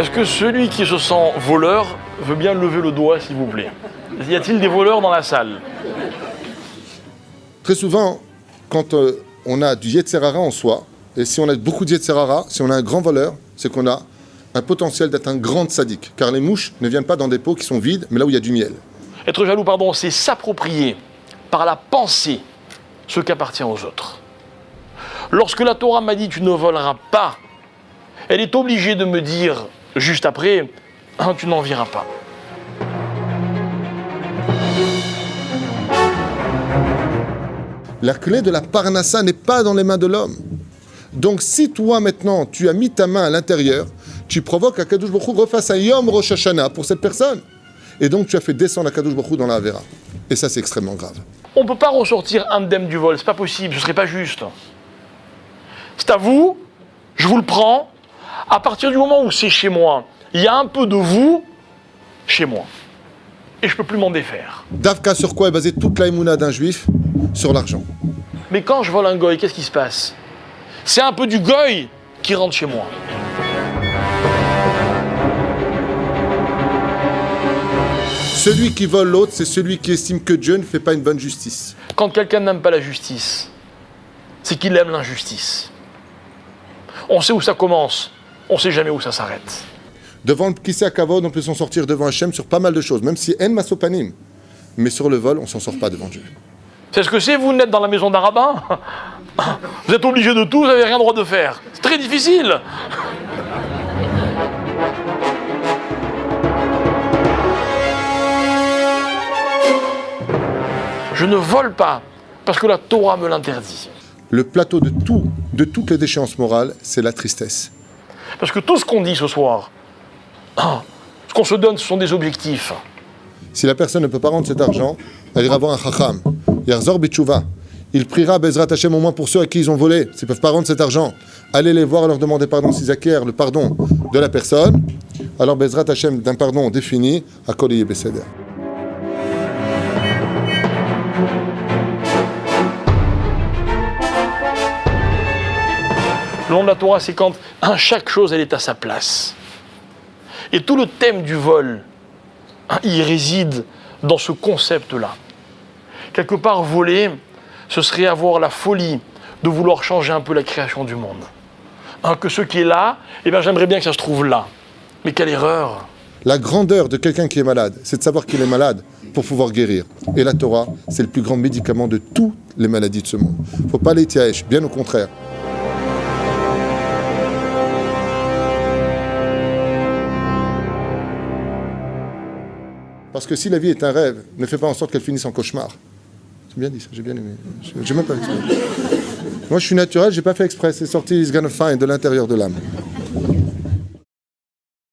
Est-ce que celui qui se sent voleur veut bien lever le doigt, s'il vous plaît? Y a-t-il des voleurs dans la salle? Très souvent, quand on a du Yetzer Hara en soi, et si on a beaucoup de Yetzer Hara, si on a un grand voleur, c'est qu'on a un potentiel d'être un grand tzaddik. Car les mouches ne viennent pas dans des pots qui sont vides, mais là où il y a du miel. Être jaloux, pardon, c'est s'approprier par la pensée ce qui appartient aux autres. Lorsque la Torah m'a dit « tu ne voleras pas », elle est obligée de me dire juste après « tu n'en viras pas ». La clé de la parnassa n'est pas dans les mains de l'homme. Donc si toi maintenant, tu as mis ta main à l'intérieur, tu provoques qu'Akadosh Baruch Hu refasse un Yom Rosh Hashanah pour cette personne. Et donc tu as fait descendre Akadosh Baruch Hu dans la Avera. Et ça c'est extrêmement grave. On ne peut pas ressortir indemne du vol, c'est pas possible, ce serait pas juste. C'est à vous, je vous le prends, à partir du moment où c'est chez moi, il y a un peu de vous chez moi. Et je ne peux plus m'en défaire. Davka, sur quoi est basée toute la émouna d'un juif? Sur l'argent. Mais quand je vole un goy, qu'est-ce qui se passe? C'est un peu du goy qui rentre chez moi. Celui qui vole l'autre, c'est celui qui estime que Dieu ne fait pas une bonne justice. Quand quelqu'un n'aime pas la justice, c'est qu'il aime l'injustice. On sait où ça commence, on ne sait jamais où ça s'arrête. Devant le Kisei Kavod, on peut s'en sortir devant Hachem sur pas mal de choses, même si En Masopanim. Mais sur le vol, on ne s'en sort pas devant Dieu. C'est ce que c'est, vous n'êtes dans la maison d'un rabbin? Vous êtes obligé de tout, vous n'avez rien droit de faire. C'est très difficile. Je ne vole pas, parce que la Torah me l'interdit. Le plateau de toutes les déchéances morales, c'est la tristesse. Parce que tout ce qu'on dit ce soir, ce qu'on se donne, ce sont des objectifs. Si la personne ne peut pas rendre cet argent, elle ira voir un chacham. Yarzor Bitshuva. Il priera Bezrat Hashem au moins pour ceux à qui ils ont volé, s'ils ne peuvent pas rendre cet argent. Allez les voir, leur demander pardon s'ils acquièrent le pardon de la personne. Alors Bezrat Hashem d'un pardon défini, à Kol Beseder. Le nom de la Torah, c'est quand chaque chose, elle est à sa place. Et tout le thème du vol, il réside dans ce concept-là. Quelque part, voler, ce serait avoir la folie de vouloir changer un peu la création du monde. Que ce qui est là, eh bien, j'aimerais bien que ça se trouve là. Mais quelle erreur! La grandeur de quelqu'un qui est malade, c'est de savoir qu'il est malade pour pouvoir guérir. Et la Torah, c'est le plus grand médicament de toutes les maladies de ce monde. Il ne faut pas les tiaèches, bien au contraire. Parce que si la vie est un rêve, ne fais pas en sorte qu'elle finisse en cauchemar. C'est bien dit ça, j'ai bien aimé. J'ai même pas exprès. Moi je suis naturel, j'ai pas fait exprès, c'est sorti It's gonna find de l'intérieur de l'âme.